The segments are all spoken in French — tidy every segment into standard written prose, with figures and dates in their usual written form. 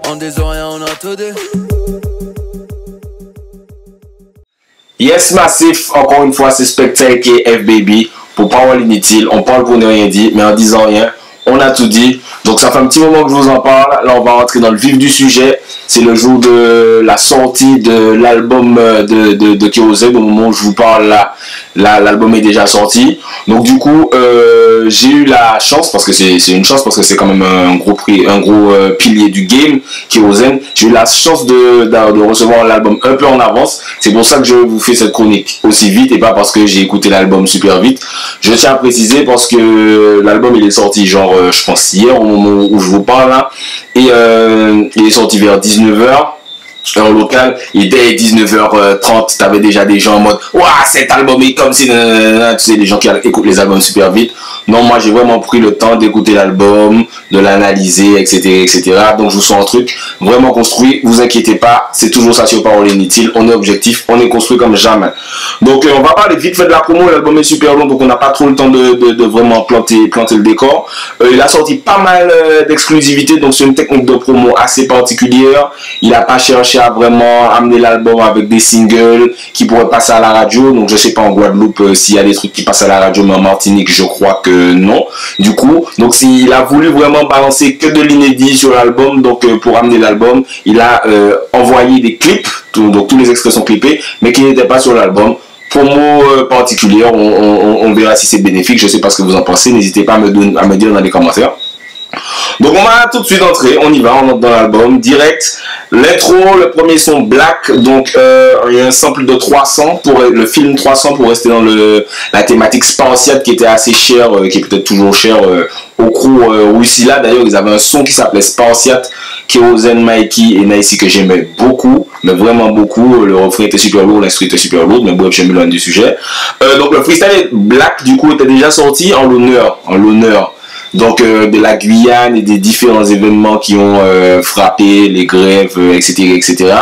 On des oreilles, on a tout dit. Yes Massif, encore une fois c'est Spectre qui est FBB. Pour parole inutile, on parle pour ne rien dire, mais en disant rien, on a tout dit. Donc ça fait un petit moment que je vous en parle. Là on va rentrer dans le vif du sujet. C'est le jour de la sortie de l'album de Kérosène. Au moment où je vous parle là, l'album est déjà sorti. Donc du coup j'ai eu la chance, parce que c'est une chance, parce que c'est quand même un gros pilier du game, Kérosène. J'ai eu la chance de recevoir l'album un peu en avance. C'est pour ça que je vous fais cette chronique aussi vite, et pas parce que j'ai écouté l'album super vite. Je tiens à préciser parce que l'album il est sorti genre je pense hier au moment où je vous parle là, et il est sorti vers 19h heure locale, et dès 19h30 t'avais déjà des gens en mode waouh cet album est comme si tu sais, les gens qui écoutent les albums super vite. Non, moi j'ai vraiment pris le temps d'écouter l'album, de l'analyser, etc. Donc je vous sens un truc vraiment construit, vous inquiétez pas, c'est toujours ça sur Parole Inutile, on est objectif, on est construit comme jamais. Donc on va parler vite fait de la promo. L'album est super long, donc on n'a pas trop le temps de vraiment planter le décor. Il a sorti pas mal d'exclusivité, donc c'est une technique de promo assez particulière. Il n'a pas cherché à vraiment amener l'album avec des singles qui pourraient passer à la radio. Donc je sais pas en Guadeloupe s'il y a des trucs qui passent à la radio, mais en Martinique je crois que non. Du coup, donc s'il a voulu vraiment balancer que de l'inédit sur l'album, donc pour amener l'album, il a envoyé des clips, donc tous les extraits sont clippés, mais qui n'étaient pas sur l'album. Promo particulière, on verra si c'est bénéfique. Je sais pas ce que vous en pensez, n'hésitez pas à me dire dans les commentaires. Donc on va tout de suite entrer, on y va, on entre dans l'album direct. L'intro, le premier son Black, donc il y a un sample de 300 pour le film 300 pour rester dans la thématique spartiate qui était assez chère, qui est peut-être toujours chère au crew Wissila. D'ailleurs ils avaient un son qui s'appelait Spartiate, Kérosène, Mikey et Nice que j'aimais beaucoup, mais vraiment beaucoup. Le refrain était super lourd, l'instru était super lourd, mais bref, je m'éloigne du sujet. Donc le freestyle Black du coup était déjà sorti en l'honneur donc de la Guyane et des différents événements qui ont frappé, les grèves, etc.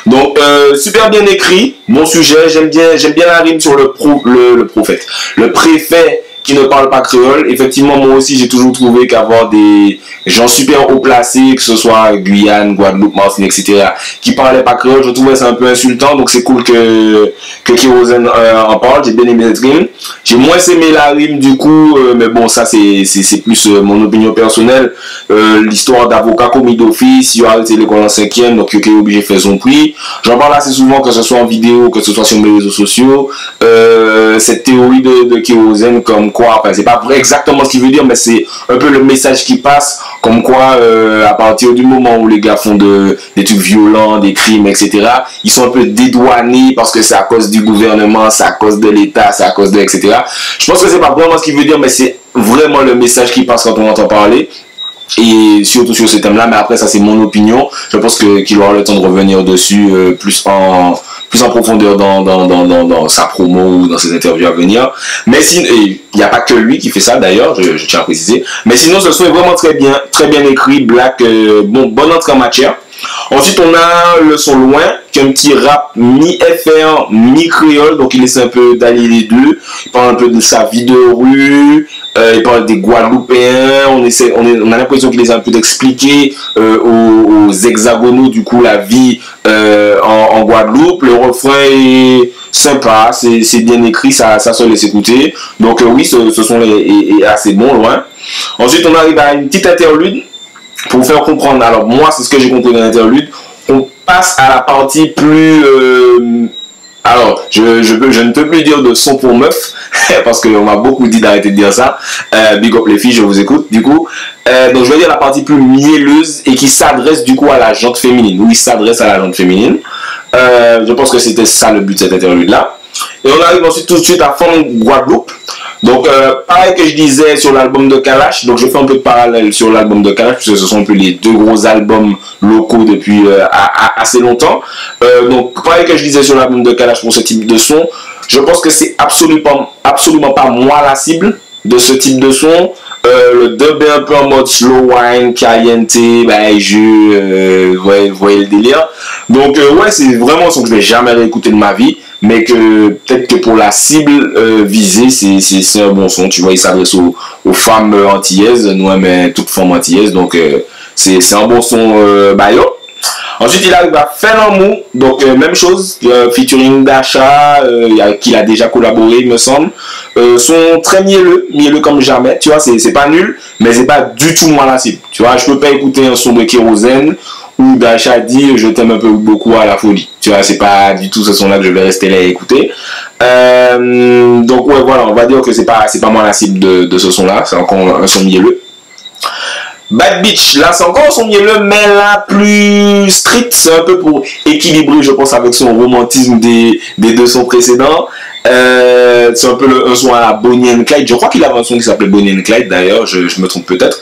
Donc super bien écrit, bon sujet, j'aime bien la rime sur le préfet qui ne parle pas créole. Effectivement, moi aussi j'ai toujours trouvé qu'avoir des gens super haut placés, que ce soit Guyane, Guadeloupe, Martinique, etc., qui parlaient pas créole, je trouvais ça un peu insultant. Donc c'est cool que Kérosène en parle. J'ai bien aimé cette rime. J'ai moins aimé la rime du coup, mais bon, ça c'est plus mon opinion personnelle. L'histoire d'avocat commis d'office, il a arrêté l'école en 5e, donc il est obligé de faire son prix. J'en parle assez souvent, que ce soit en vidéo, que ce soit sur mes réseaux sociaux. Cette théorie de Kérosène, comme quoi, enfin c'est pas vrai exactement ce qu'il veut dire, mais c'est un peu le message qui passe, comme quoi à partir du moment où les gars font des trucs violents, des crimes, etc., ils sont un peu dédouanés parce que c'est à cause du gouvernement, c'est à cause de l'État, c'est à cause de etc. Je pense que c'est pas vraiment ce qu'il veut dire, mais c'est vraiment le message qui passe quand on entend parler. Et surtout sur ce thème là, mais après ça c'est mon opinion. Je pense qu'il aura le temps de revenir dessus plus en profondeur dans sa promo ou dans ses interviews à venir. Mais il n'y a pas que lui qui fait ça d'ailleurs, je tiens à préciser. Mais sinon ce son est vraiment très bien écrit. Black, bonne entrée en matière. Ensuite on a le son Loin, qui est un petit rap mi-FR, mi-créole, donc il essaie un peu d'allier les deux. Il parle un peu de sa vie de rue, il parle des Guadeloupéens, on a l'impression qu'il essaie un peu d'expliquer aux hexagonaux du coup la vie en Guadeloupe. Le refrain est sympa, c'est bien écrit, ça se laisse écouter. Donc oui, ce son est assez bon, Loin. Ensuite on arrive à une petite interlude pour vous faire comprendre. Alors moi c'est ce que j'ai compris dans l'interlude. On passe à la partie plus alors je ne peux plus dire de son pour meuf parce qu'on m'a beaucoup dit d'arrêter de dire ça. Big up les filles, je vous écoute du coup. Donc je vais dire la partie plus mielleuse et qui s'adresse du coup à la jante féminine. Oui, il s'adresse à la jante féminine. Je pense que c'était ça le but de cette interlude là. Et on arrive ensuite tout de suite à Fond Guadeloupe. Donc pareil que je disais sur l'album de Kalash, donc je fais un peu de parallèle sur l'album de Kalash puisque ce sont un peu les deux gros albums locaux depuis assez longtemps. Donc pareil que je disais sur l'album de Kalash pour ce type de son, je pense que c'est absolument pas moi la cible. de ce type de son. Le dub est un peu en mode slow wine, caliente, vous voyez le délire. Donc ouais, c'est vraiment un son que je vais jamais réécouter de ma vie, mais que peut-être que pour la cible visée, c'est un bon son. Tu vois, il s'adresse aux femmes antillaises, nous mais toutes femmes antillaises, donc c'est un bon son yo. Ensuite, il arrive à Faire l'amour, donc même chose, featuring Dasha, qu'il a déjà collaboré, il me semble. Sont très mielleux comme jamais, tu vois, c'est pas nul, mais c'est pas du tout moi la cible. Tu vois, je peux pas écouter un son de Kérosène où Dasha dit je t'aime un peu beaucoup à la folie. Tu vois, c'est pas du tout ce son-là que je vais rester là à écouter. Donc ouais, voilà, on va dire que c'est pas moi la cible de ce son-là, c'est encore un son mielleux. Bad Bitch, là c'est encore son mielleux, mais là plus strict, c'est un peu pour équilibrer, je pense, avec son romantisme des deux sons précédents. C'est un peu un son à Bonnie and Clyde, je crois qu'il avait un son qui s'appelait Bonnie and Clyde d'ailleurs, je me trompe peut-être.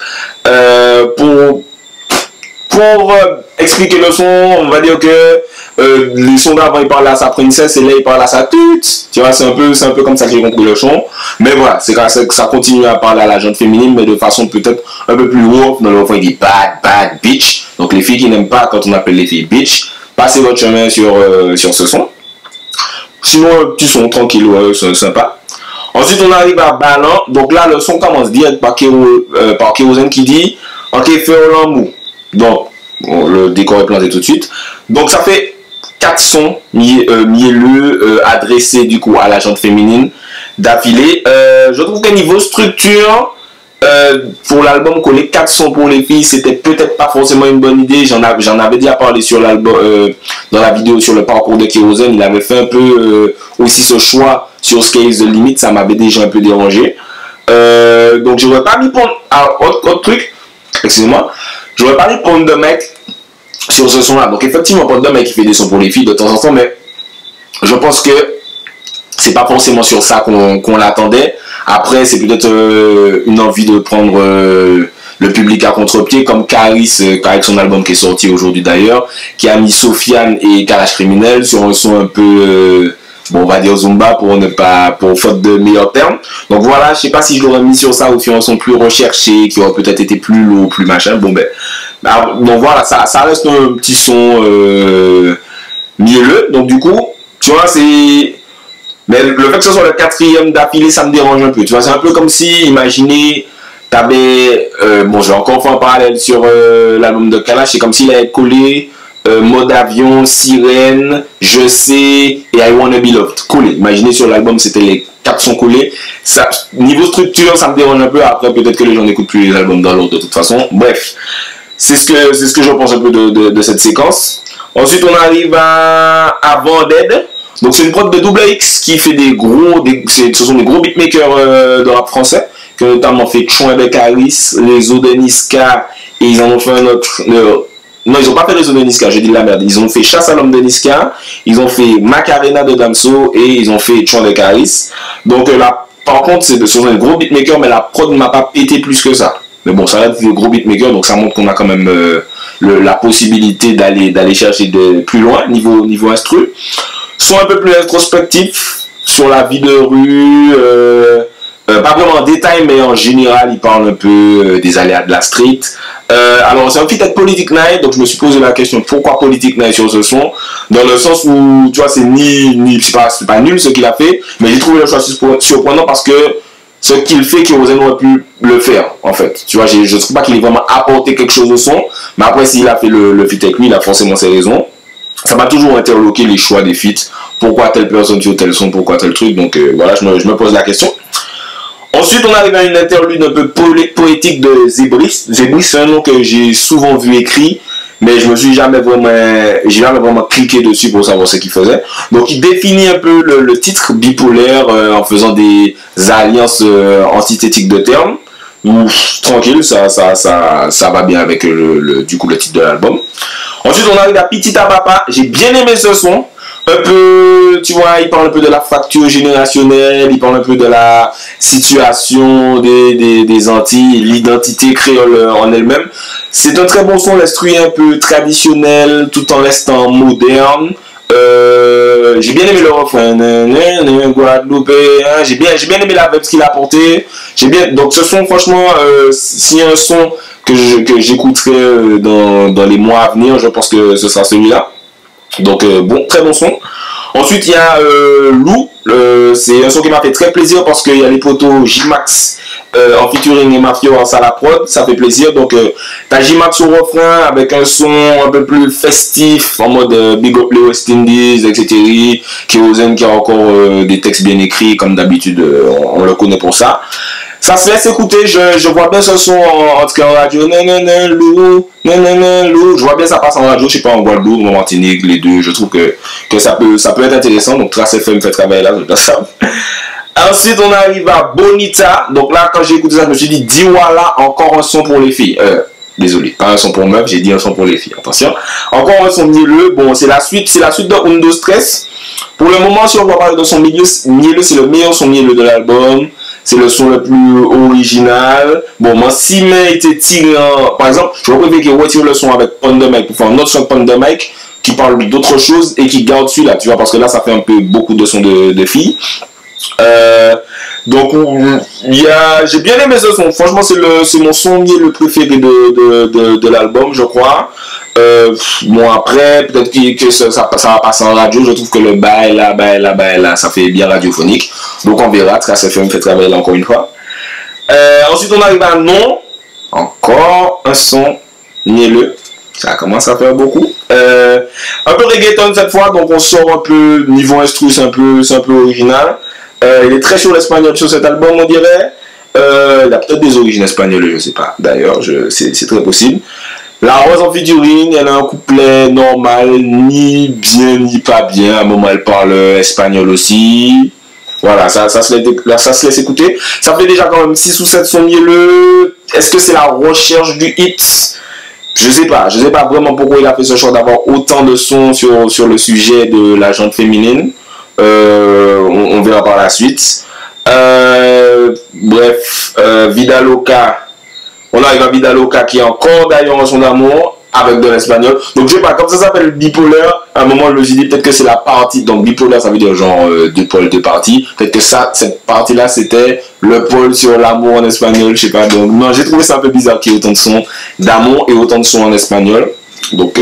Pour expliquer le son, on va dire que le son d'avant il parle à sa princesse et là il parle à sa tute. Tu vois, c'est un peu comme ça que j'ai compris le son. Mais voilà, c'est que ça continue à parler à la gente féminine, mais de façon peut-être un peu plus lourde. Dans le refrain il dit bad bitch. Donc les filles qui n'aiment pas quand on appelle les filles bitch, passez votre chemin sur ce son. Sinon un petit son tranquille, ouais, c'est sympa. Ensuite on arrive à Balan. Donc là le son commence direct par Kérosène qui dit ok, fais l'amour. Donc, le décor est planté tout de suite. Donc, ça fait 4 sons mielleux adressés du coup à la gente féminine d'affilée. Je trouve qu'à niveau structure, pour l'album coller 4 sons pour les filles, c'était peut-être pas forcément une bonne idée. J'en avais déjà parlé sur l'album, dans la vidéo sur le parcours de Kérosène. Il avait fait un peu aussi ce choix sur Sky's the Limit. Ça m'avait déjà un peu dérangé. Donc, je n'aurais pas mis pour autre truc. Excusez-moi. J'aurais parlé de Pond de Mec sur ce son-là. Donc effectivement, Pond de Mec il fait des sons pour les filles de temps en temps, mais je pense que c'est pas forcément sur ça qu'on l'attendait. Après, c'est peut-être une envie de prendre le public à contre-pied, comme Caris, avec son album qui est sorti aujourd'hui d'ailleurs, qui a mis Sofiane et Kalash Criminel sur un son un peu... bon, on va dire Zumba pour faute de meilleurs termes. Donc voilà, je sais pas si je l'aurais mis sur ça ou sur un son plus recherché, qui aurait peut-être été plus lourd, plus machin. Bon ben, donc voilà, ça reste un petit son mielleux. Donc du coup, tu vois, c'est... Mais le fait que ce soit le 4e d'affilée, ça me dérange un peu. Tu vois, c'est un peu comme si, imaginez, t'avais... bon, je vais encore faire un parallèle sur l'album de Kalash, c'est comme s'il avait collé... Mode avion, sirène, je sais et I Wanna Be Loved collés. Imaginez sur l'album c'était les 4 sons collés. Ça, niveau structure ça me dérange un peu. Après peut-être que les gens n'écoutent plus les albums dans l'ordre de toute façon. Bref, c'est ce que je pense un peu de cette séquence. Ensuite on arrive à Vended. Donc c'est une prod de Double X qui fait ce sont des gros beatmakers de rap français, qui ont notamment fait Chouin de Caris, les Eaux de Niska, et ils en ont fait un autre... Non, ils n'ont pas fait les Eaux de Niska, j'ai dit de la merde. Ils ont fait Chasse à l'homme de Niska, ils ont fait Macarena de Damso et ils ont fait Chouin de Caris. Donc là, par contre, ce sont des gros beatmakers, mais la prod ne m'a pas pété plus que ça. Mais bon, ça reste des gros beatmakers, donc ça montre qu'on a quand même la possibilité d'aller chercher de plus loin niveau instru. Sont un peu plus introspectifs sur la vie de rue, pas vraiment en détail, mais en général, ils parlent un peu des aléas de la street. Alors, c'est un feat avec Politic Night, donc je me suis posé la question pourquoi Politic Night sur ce son, dans le sens où, tu vois, c'est c'est pas nul ce qu'il a fait, mais j'ai trouvé le choix surprenant parce que ce qu'il fait, Kérosène aurait pu le faire, en fait. Tu vois, je ne trouve pas qu'il ait vraiment apporté quelque chose au son, mais après, s'il a fait le feat avec lui, il a forcément ses raisons. Ça m'a toujours interloqué les choix des feats. Pourquoi telle personne sur tel son, pourquoi tel truc. Donc voilà, je me pose la question. Ensuite, on arrive à une interlude un peu poétique de Zébris. Zébris, c'est un nom que j'ai souvent vu écrit, mais je me suis jamais vraiment cliqué dessus pour savoir ce qu'il faisait. Donc, il définit un peu le titre bipolaire en faisant des alliances antithétiques de termes. Tranquille, ça va bien avec du coup le titre de l'album. Ensuite on arrive à Pitita Papa. J'ai bien aimé ce son. Un peu, tu vois, il parle un peu de la fracture générationnelle, il parle un peu de la situation des Antilles, l'identité créole en elle-même. C'est un très bon son, l'instru un peu traditionnel tout en restant moderne. J'ai bien aimé le refrain. Guadeloupe, hein, j'ai bien aimé la vibe qu'il a apporté. Donc ce son, franchement, s'il y a un son que j'écouterai dans les mois à venir, je pense que ce sera celui-là. Donc bon, très bon son. Ensuite, il y a Lou. C'est un son qui m'a fait très plaisir parce qu'il y a les potos J-Max en featuring et Mafio en salle à prod. Ça fait plaisir. Donc, t'as J-Max au refrain avec un son un peu plus festif en mode Big Up les West Indies, etc. Kérosène qui a encore des textes bien écrits comme d'habitude. On le connaît pour ça. Ça se laisse écouter, je vois bien ce son en tout cas en radio. Lou. Je vois bien ça passe en radio, je sais pas, en Guadeloupe, en Martinique, les deux. Je trouve que ça peut être intéressant. Donc Trace FM fait travailler là, je ça. Ensuite, on arrive à Bonita. Donc là, quand j'ai écouté ça, je me suis dit, Diwala, encore un son pour les filles. Désolé, pas un son pour meuf, j'ai dit un son pour les filles. Attention. Encore un son mielleux. Bon, c'est la suite de Undo Stress. Pour le moment, si on va parler de son mielleux, c'est le meilleur son mielleux de l'album. C'est le son le plus original. Bon, moi, si mais était tiré par exemple, je préfère qu'il retire le son avec Pond de Mike pour faire un autre son de Pond de Mike qui parle d'autre chose et qui garde celui-là, tu vois, parce que là, ça fait un peu beaucoup de sons de filles. Donc, j'ai bien aimé ce son. Franchement, c'est mon son le préféré de l'album, je crois. Bon, après, peut-être que ça va passer en radio. Je trouve que le bail là, ça fait bien radiophonique. Donc, on verra. Trace FM fait travailler là encore une fois. Ensuite, on arrive à Non. Encore un son mielleux. Ça commence à faire beaucoup. Un peu reggaeton cette fois. Donc, on sort un peu niveau instru, c'est un peu original. Il est très sur l'espagnol sur cet album, on dirait. Il a peut-être des origines espagnoles, je ne sais pas. D'ailleurs, c'est très possible. La Rose en featuring, elle a un couplet normal, ni bien ni pas bien. À un moment, elle parle espagnol aussi. Voilà, ça se laisse écouter. Ça fait déjà quand même 6 ou 7 sons mielleux. Est-ce que c'est la recherche du hit? Je sais pas vraiment pourquoi il a fait ce choix d'avoir autant de sons sur le sujet de la gente féminine. On verra par la suite. Bref, Vida Loca. On arrive à Vida Loca qui est encore d'ailleurs en son d'amour avec de l'espagnol. Donc je sais pas, comme ça s'appelle bipolaire, à un moment je me suis dit peut-être que c'est la partie. Donc bipolaire ça veut dire genre deux pôles, deux parties. Peut-être que cette partie-là c'était le pôle sur l'amour en espagnol, je sais pas. Donc non, j'ai trouvé ça un peu bizarre qu'il y ait autant de sons d'amour et autant de sons en espagnol. Donc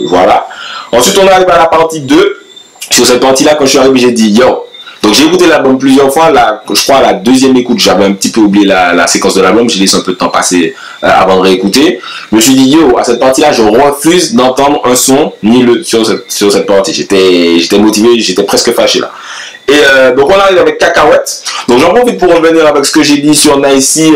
voilà. Ensuite on arrive à la partie 2. Sur cette partie-là, quand je suis arrivé, j'ai dit yo. Donc j'ai écouté l'album plusieurs fois. Là, je crois à la deuxième écoute, j'avais un petit peu oublié la séquence de l'album. J'ai laissé un peu de temps passer avant de réécouter. Je me suis dit yo, à cette partie-là, je refuse d'entendre un son mielleux sur cette partie. J'étais motivé, j'étais presque fâché là. Et donc on arrive avec Cacahuète. Donc j'en profite pour revenir avec ce que j'ai dit sur Nicey.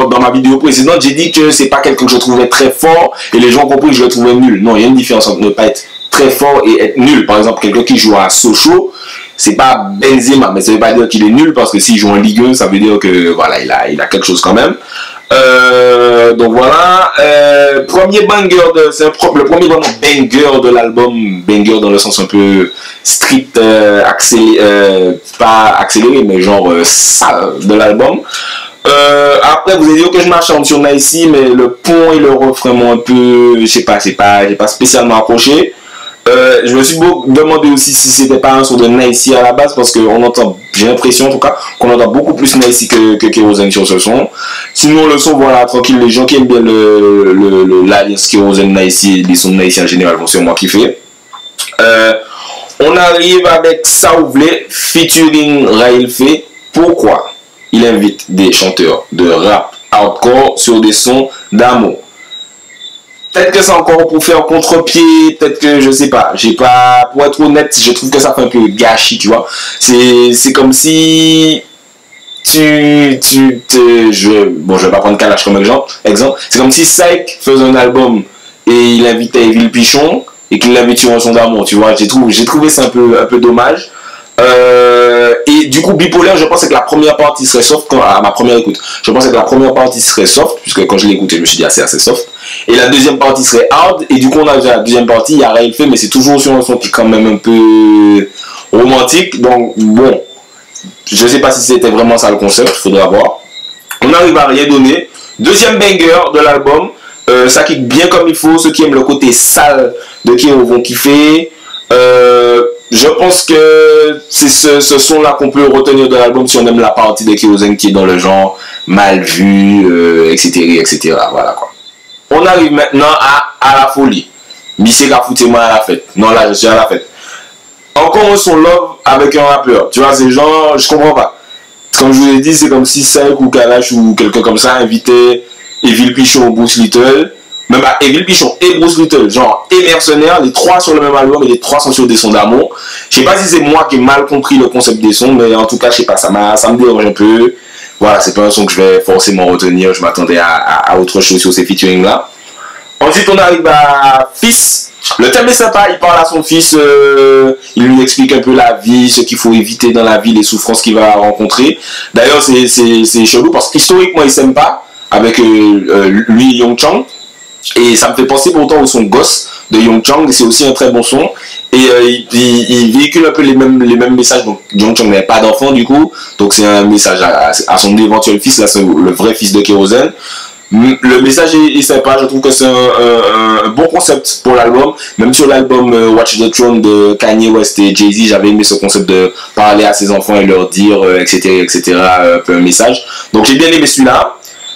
Dans ma vidéo précédente, j'ai dit que c'est pas quelqu'un que je trouvais très fort et les gens ont compris que je le trouvais nul. Non, il y a une différence entre ne pas être très fort et être nul. Par exemple, quelqu'un qui joue à Sochaux, c'est pas Benzema, mais ça veut pas dire qu'il est nul parce que s'il joue en Ligue 1, ça veut dire que voilà, il a quelque chose quand même. Donc voilà, premier banger le premier vraiment banger de l'album, banger dans le sens un peu strict, pas accéléré, mais genre sale de l'album. Après, vous avez dit que je m'achante sur Nicey, mais le pont et le refrain m'ont un peu, je sais pas, j'ai pas spécialement accroché. Je me suis demandé aussi si c'était pas un son de Nicey à la base parce qu'on entend, j'ai l'impression en tout cas, qu'on entend beaucoup plus Nicey que Kérosène sur ce son. Sinon le son, voilà, tranquille, les gens qui aiment bien l'alliance Kérosène Nicey, les sons de Nicey en général vont sûrement kiffer. On arrive avec Saouvlé featuring Raël Fé. Pourquoi il invite des chanteurs de rap hardcore sur des sons d'amour? Peut-être que c'est encore pour faire contre-pied, peut-être que je sais pas. Pour être honnête, je trouve que ça fait un peu gâchis, tu vois. C'est comme si bon, je vais pas prendre Kalash comme exemple. C'est comme si Psych faisait un album et il invitait Evil Pichon et qu'il l'invite sur un son d'amour, tu vois. J'ai trouvé ça un peu dommage. Et du coup bipolaire, je pensais que la première partie serait soft à ma première écoute. Je pensais que la première partie serait soft puisque quand je l'ai écouté je me suis dit c'est assez soft. Et la deuxième partie serait hard et du coup on a déjà la deuxième partie, il y a rien fait mais c'est toujours sur un son qui est quand même un peu romantique. Donc bon, je sais pas si c'était vraiment ça le concept, faudra voir. On arrive à rien donner. Deuxième banger de l'album. Ça kick bien comme il faut, ceux qui aiment le côté sale de Kero vont kiffer. Je pense que c'est ce son-là qu'on peut retenir de l'album si on aime la partie de Kérosène qui est dans le genre mal vu, etc., etc. Voilà quoi. On arrive maintenant à la folie. Missé qu'a foutu moi à la fête. Non, là, je suis à la fête. Encore un son love avec un rappeur. Tu vois, c'est genre, je comprends pas. Comme je vous l'ai dit, c'est comme si Saïk ou Kalash ou quelqu'un comme ça invitait Evil Pichon ou Bruce Little. Même à Evil Pichon et Bruce Little, genre, et Mercenaires, les trois sur le même album et les trois sont sur des sons d'amour. Je sais pas si c'est moi qui ai mal compris le concept des sons, mais en tout cas, je sais pas, ça me dérange un peu. Voilà, c'est pas un son que je vais forcément retenir. Je m'attendais à autre chose sur ces featuring-là. Ensuite, on arrive à Fils. Le thème est sympa, il parle à son fils, il lui explique un peu la vie, ce qu'il faut éviter dans la vie, les souffrances qu'il va rencontrer. D'ailleurs, c'est chelou parce qu'historiquement, il s'aime pas avec lui et Young Chang. Et ça me fait penser pourtant au son Ghost de Young Chang, c'est aussi un très bon son. Et il véhicule un peu les mêmes messages. Donc Young Chang n'avait pas d'enfant du coup, donc c'est un message à son éventuel fils, là c'est le vrai fils de Kérosène. Le message est sympa, je trouve que c'est un bon concept pour l'album. Même sur l'album Watch the Throne de Kanye West et Jay-Z, j'avais aimé ce concept de parler à ses enfants et leur dire, etc., etc., un peu un message. Donc j'ai bien aimé celui-là.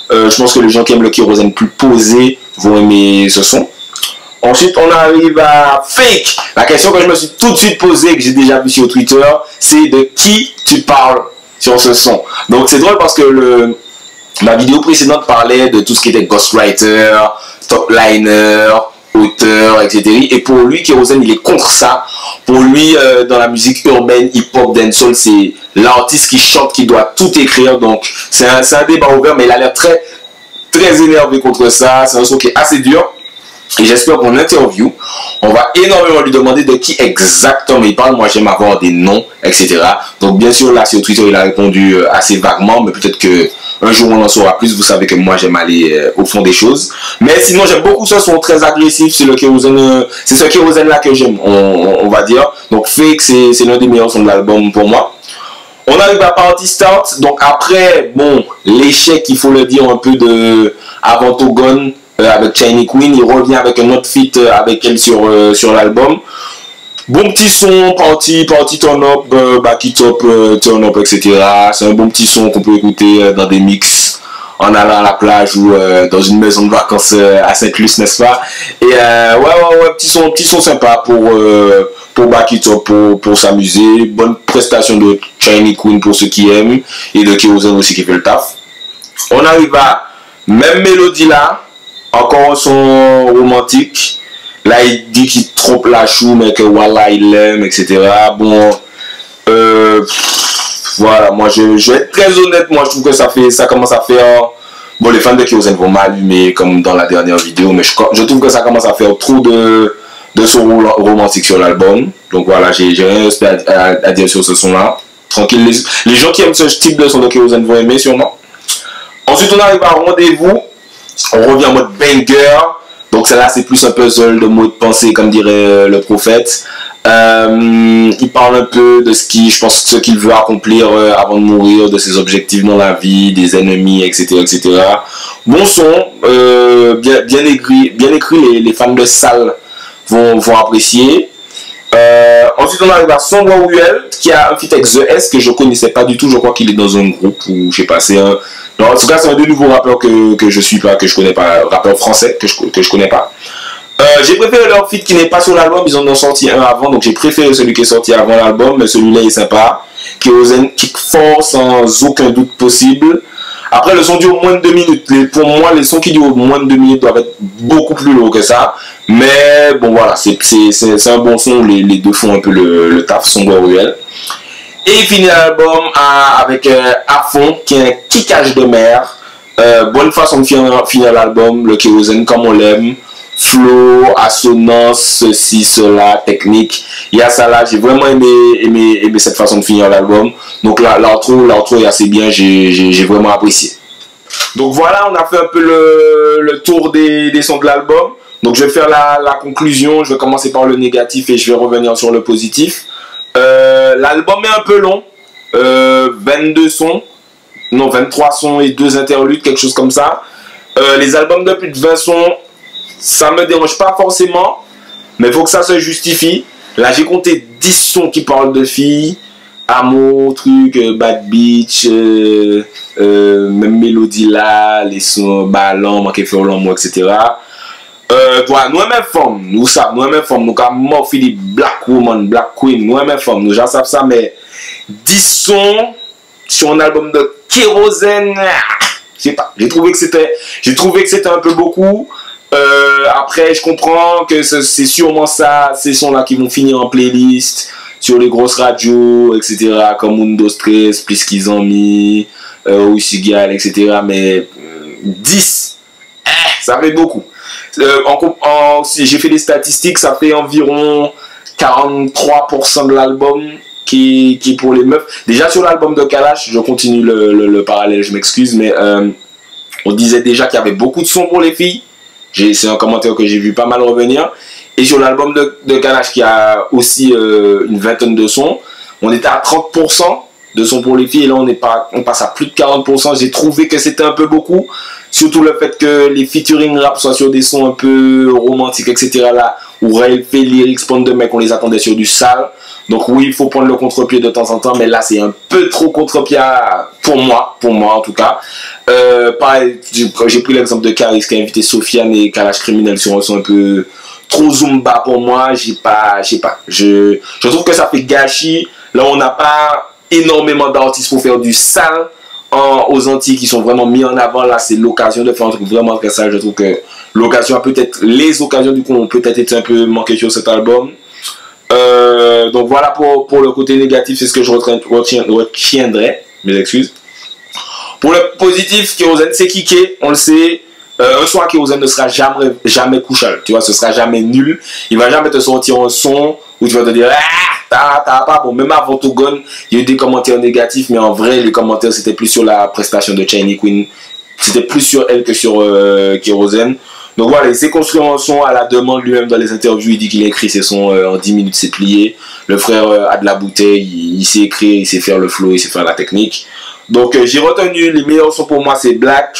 Je pense que les gens qui aiment le Kérosène plus posé vont aimer ce son. Ensuite, on arrive à Fake. La question que je me suis tout de suite posée, que j'ai déjà vu sur Twitter, c'est de qui tu parles sur ce son. Donc c'est drôle parce que la vidéo précédente parlait de tout ce qui était ghostwriter, topliner, auteur, etc. Et pour lui, Kérosène, il est contre ça. Pour lui, dans la musique urbaine, hip-hop, dancehall, c'est l'artiste qui chante, qui doit tout écrire. Donc c'est un débat ouvert, mais il a l'air très énervé contre ça. C'est un son qui est assez dur. Et j'espère qu'en interview, on va énormément lui demander de qui exactement il parle. Moi, j'aime avoir des noms, etc. Donc, bien sûr, là, sur Twitter, il a répondu assez vaguement, mais peut-être qu'un jour, on en saura plus. Vous savez que moi, j'aime aller au fond des choses. Mais sinon, j'aime beaucoup ce son très agressif. C'est le Kérosène, c'est ce Kérosène-là que j'aime, on va dire. Donc, Fake, c'est l'un des meilleurs sons de l'album pour moi. On arrive à Party Start. Donc, après, bon, l'échec, il faut le dire, un peu de Avantogone. Avec Shiny Queen, il revient avec un autre feat avec elle sur l'album. Bon petit son, party turn up, back it up, turn up, etc. C'est un bon petit son qu'on peut écouter dans des mix en allant à la plage ou dans une maison de vacances à Saint-Luce, n'est-ce pas? Et ouais, petit son sympa pour back it up, pour s'amuser. Bonne prestation de Shiny Queen pour ceux qui aiment et de Kérosène aussi qui fait le taf. On arrive à même mélodie là. Encore un son romantique. Là, il dit qu'il trompe la chou, mais que voilà, il l'aime, etc. Bon, voilà, moi, je vais être très honnête. Moi, je trouve que ça commence à faire. Bon, les fans de Kérosène vont m'allumer, comme dans la dernière vidéo, mais je trouve que ça commence à faire trop de son romantique sur l'album. Donc voilà, j'ai rien à dire sur ce son-là. Tranquille, les gens qui aiment ce type de son de Kérosène vont aimer, sûrement. Ensuite, on arrive à Rendez-vous. On revient en mode banger. Donc celle-là c'est plus un puzzle de mots de pensée comme dirait le prophète. Il parle un peu de ce qu'il veut accomplir avant de mourir, de ses objectifs dans la vie, des ennemis, etc. etc. Bon son, bien écrit, les fans de Sal vont apprécier. Ensuite on arrive à Sombre Ruel qui a un feat avec The S que je connaissais pas du tout. Je crois qu'il est dans un groupe ou je sais pas, c'est un... Non, en tout cas, c'est un des nouveaux rappeurs que je suis pas, que je connais pas, rappeur français que je connais pas. J'ai préféré leur feat qui n'est pas sur l'album, ils en ont sorti un avant, donc j'ai préféré celui qui est sorti avant l'album, mais celui-là est sympa. Kérosène kick fort sans aucun doute possible. Après, le son dure moins de 2 minutes. Pour moi, les sons qui durent moins de 2 minutes doivent être beaucoup plus lourds que ça. Mais bon, voilà, c'est un bon son, les deux font un peu le taf, Sombre Ruel. Et il finit l'album avec À Fond, qui est un kickage de mer. Bonne façon de finir l'album, le Kérosène comme on l'aime. Flow, assonance, ceci, cela, technique. Il y a ça là, j'ai vraiment aimé cette façon de finir l'album. Donc l'outro est assez bien, j'ai vraiment apprécié. Donc voilà, on a fait un peu le tour des sons de l'album. Donc je vais faire la conclusion, je vais commencer par le négatif et je vais revenir sur le positif. L'album est un peu long, 22 sons, non 23 sons et 2 interludes, quelque chose comme ça. Les albums de plus de 20 sons, ça me dérange pas forcément, Mais il faut que ça se justifie. Là, j'ai compté 10 sons qui parlent de filles. Amour, truc, Bad Beach, même mélodie là, les sons ballants, manqué faire l'amour, etc. Nous-mêmes femmes, nous savons, nous-mêmes femmes, nous avons morphi des Black Woman, Black Queen, nous-mêmes femmes, nous savons ça, mais 10 sons sur un album de Kérosène, je sais pas, j'ai trouvé que c'était un peu beaucoup. Après, je comprends que c'est sûrement ça, ces sons-là qui vont finir en playlist sur les grosses radios, etc., comme Mundo Stress, plus qu'ils ont mis, Wissigal, etc. Mais 10, ça fait beaucoup. J'ai fait des statistiques, ça fait environ 43% de l'album qui est pour les meufs. Déjà sur l'album de Kalash, je continue le parallèle, je m'excuse, mais on disait déjà qu'il y avait beaucoup de sons pour les filles. C'est un commentaire que j'ai vu pas mal revenir. Et sur l'album de Kalash, qui a aussi une vingtaine de sons, on était à 30% de sons pour les filles. Et là, on passe à plus de 40%. J'ai trouvé que c'était un peu beaucoup. Surtout le fait que les featuring rap soient sur des sons un peu romantiques, etc. Là, où Raël fait lyrics, Pond de mec, on les attendait sur du sale. Donc oui, il faut prendre le contre-pied de temps en temps. Mais là, c'est un peu trop contre-pied pour moi en tout cas. Pareil, j'ai pris l'exemple de Karis qui a invité Sofiane et Kalash Criminel sur un son un peu trop zumba pour moi. Je trouve que ça fait gâchis. Là, on n'a pas énormément d'artistes pour faire du sale aux Antilles qui sont vraiment mis en avant. Là, c'est l'occasion de faire un truc vraiment très sale. Je trouve que les occasions du coup ont peut-être été un peu manquées sur cet album. Donc voilà pour le côté négatif, c'est ce que je retiendrai. Mes excuses. Pour le positif, Kérosène c'est kické, on le sait. Un son à Kérosène ne sera jamais couchal, tu vois, ce sera jamais nul. Il va jamais te sortir un son où tu vas te dire t'as pas bon. Même avant Togon, il y a eu des commentaires négatifs, mais en vrai les commentaires c'était plus sur la prestation de Chiney Queen, c'était plus sur elle que sur Kérosène. Donc voilà, il s'est construit un son à la demande lui-même dans les interviews. Il dit qu'il a écrit ses sons en 10 minutes, c'est plié. Le frère a de la bouteille, il sait écrire, il sait faire le flow, il sait faire la technique. Donc j'ai retenu les meilleurs sons pour moi, c'est Black,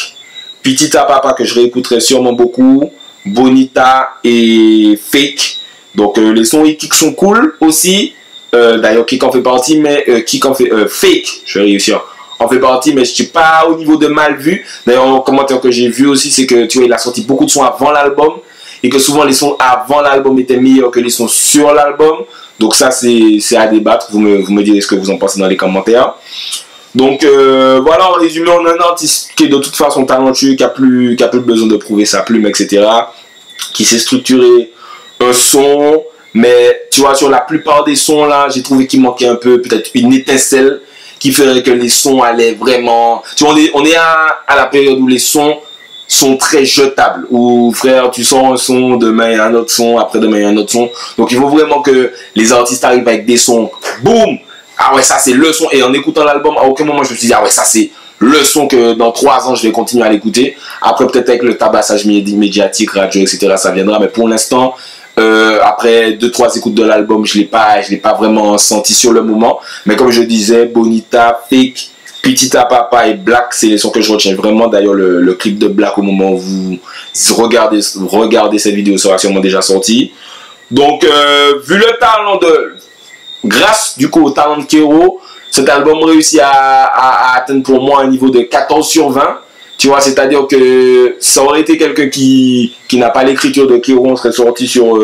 Pitita Papa que je réécouterai sûrement beaucoup, Bonita et Fake. Donc les sons et Kik sont cool aussi. D'ailleurs Kik en fait partie, mais Kik en fait Fake, je vais réussir. En fait partie, mais je suis pas au niveau de mal vu. D'ailleurs, un commentaire que j'ai vu aussi, c'est que tu vois, il a sorti beaucoup de sons avant l'album et que souvent les sons avant l'album étaient meilleurs que les sons sur l'album. Donc ça, c'est à débattre. Vous me direz ce que vous en pensez dans les commentaires. Donc voilà, en résumé, on a un artiste qui est de toute façon talentueux, qui a plus besoin de prouver sa plume, etc. Qui sait structurer un son, mais tu vois, sur la plupart des sons là, j'ai trouvé qu'il manquait un peu, peut-être une étincelle qui ferait que les sons allaient vraiment... Tu vois, on est à la période où les sons sont très jetables. Où, frère, tu sors un son, demain il y a un autre son, après-demain il y a un autre son. Donc il faut vraiment que les artistes arrivent avec des sons. Boum! Ah ouais, ça c'est le son. Et en écoutant l'album, à aucun moment je me suis dit, ah ouais, ça c'est le son que dans 3 ans je vais continuer à l'écouter. Après, peut-être avec le tabassage médiatique, radio, etc., ça viendra. Mais pour l'instant... après 2-3 écoutes de l'album, je l'ai pas vraiment senti sur le moment, mais comme je disais, Bonita, Fake, Pitita Papa et Black, c'est les sons que je retiens vraiment. D'ailleurs le clip de Black, au moment où vous regardez cette vidéo, sera sûrement déjà sorti. Donc vu le talent grâce du coup au talent de Kéro, cet album réussit à atteindre pour moi un niveau de 14 sur 20. Tu vois, c'est-à-dire que ça aurait été quelqu'un qui n'a pas l'écriture de Kéro, on serait sorti sur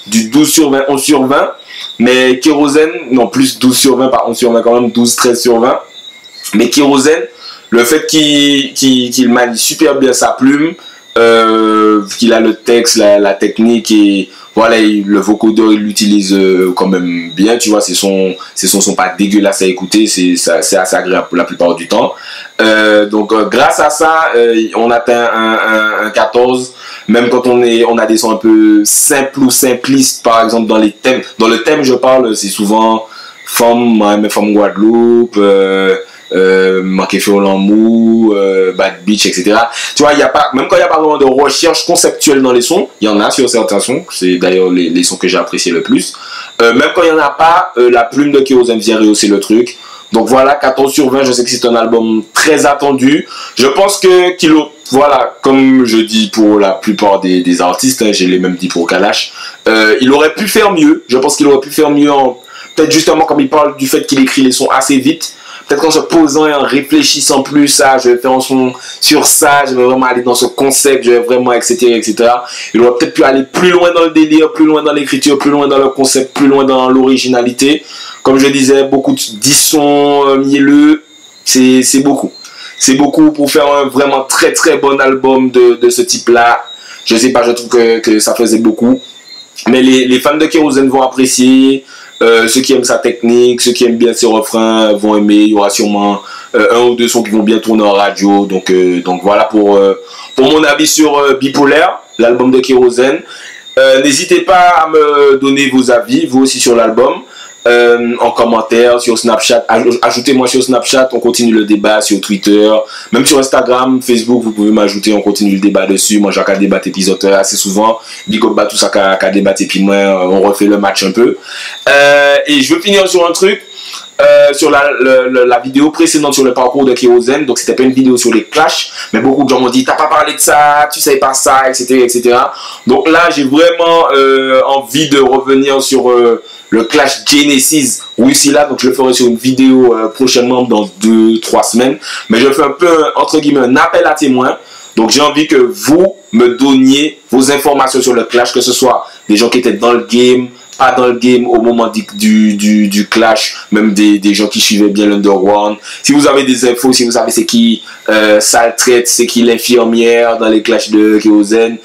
du 12 sur 20, 11 sur 20. Mais Kérosène, non, plus 12 sur 20, par 11 sur 20 quand même, 12, 13 sur 20. Mais Kérosène, le fait qu'il manie super bien sa plume, qu'il a le texte, la technique et voilà, le vocodeur il l'utilise quand même bien, tu vois, ces sons sont pas dégueulasses à écouter, c'est assez agréable la plupart du temps. Donc grâce à ça, on atteint un 14, même quand on a des sons un peu simples ou simplistes, par exemple dans les thèmes. Dans le thème je parle, c'est souvent femme Guadeloupe, manqué Fiolan Mou, Bad Beach, etc. Tu vois, même quand il n'y a pas vraiment de recherche conceptuelle dans les sons, il y en a sur certains sons, c'est d'ailleurs les sons que j'ai appréciés le plus. Même quand il n'y en a pas, la plume de Kérosène vient rehausser le truc. Donc voilà, 14 sur 20, je sais que c'est un album très attendu. Je pense que voilà, comme je dis pour la plupart des artistes, hein, j'ai les mêmes dit pour Kalash, il aurait pu faire mieux. Je pense qu'il aurait pu faire mieux peut-être justement comme il parle du fait qu'il écrit les sons assez vite. Peut-être qu'en se posant et en réfléchissant plus à je vais faire un son sur ça, je vais vraiment aller dans ce concept, je vais vraiment, etc. Il aurait peut-être pu aller plus loin dans le délire, plus loin dans l'écriture, plus loin dans le concept, plus loin dans l'originalité. Comme je disais, beaucoup de 10 sons mielleux, c'est beaucoup. C'est beaucoup pour faire un vraiment très très bon album de ce type-là. Je sais pas, je trouve que ça faisait beaucoup. Mais les fans de Kérosène vont apprécier. Ceux qui aiment sa technique, ceux qui aiment bien ses refrains vont aimer. Il y aura sûrement un ou deux sons qui vont bien tourner en radio. Donc voilà pour mon avis sur Bipolaire, l'album de Kérosène. N'hésitez pas à me donner vos avis, vous aussi sur l'album. En commentaire sur Snapchat, ajoutez-moi sur Snapchat, on continue le débat sur Twitter, même sur Instagram, Facebook, vous pouvez m'ajouter, on continue le débat dessus. Moi j'ai qu'à débattre épisode assez souvent, big up tout ça qu'à débattre et puis moi on refait le match un peu. Et je veux finir sur un truc, sur la vidéo précédente sur le parcours de Kérosène. Donc c'était pas une vidéo sur les clashs, mais beaucoup de gens m'ont dit t'as pas parlé de ça, tu savais pas ça, etc. Donc là j'ai vraiment envie de revenir sur le clash Genesis Rusilla. Donc je le ferai sur une vidéo prochainement dans 2-3 semaines, mais je fais un peu entre guillemets un appel à témoins. Donc j'ai envie que vous me donniez vos informations sur le clash, que ce soit des gens qui étaient dans le game, pas dans le game au moment du clash, même des gens qui suivaient bien l'Underground. Si vous avez des infos, si vous savez c'est qui Saltraite, c'est qui l'infirmière dans les clashs de Kérosène,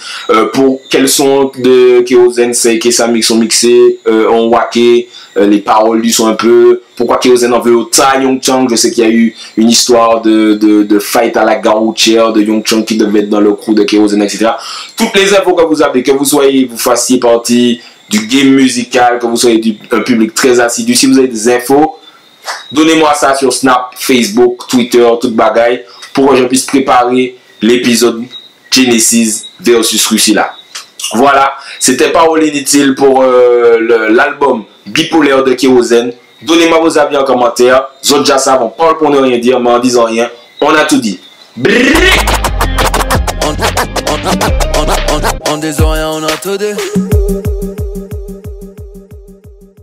pour quels sons de Kérosène c'est que ça sont mixés, on wacké, les paroles du sont un peu, pourquoi Kérosène en veut autant Young Chang. Je sais qu'il y a eu une histoire de fight à la garoutière de Young Chang qui devait être dans le crew de Kérosène, etc. Toutes les infos que vous avez, que vous fassiez partie du game musical, que vous soyez un public très assidu, si vous avez des infos, donnez-moi ça sur Snap, Facebook, Twitter, toute bagaille, pour que je puisse préparer l'épisode Genesis versus Rusilla. Voilà, c'était Parole Inutile pour l'album Bipolaire de Kérosène. Donnez-moi vos avis en commentaire. Zot déjà savent, on parle pour ne rien dire, mais en disant rien, on a tout dit. En disant rien, on a tout dit.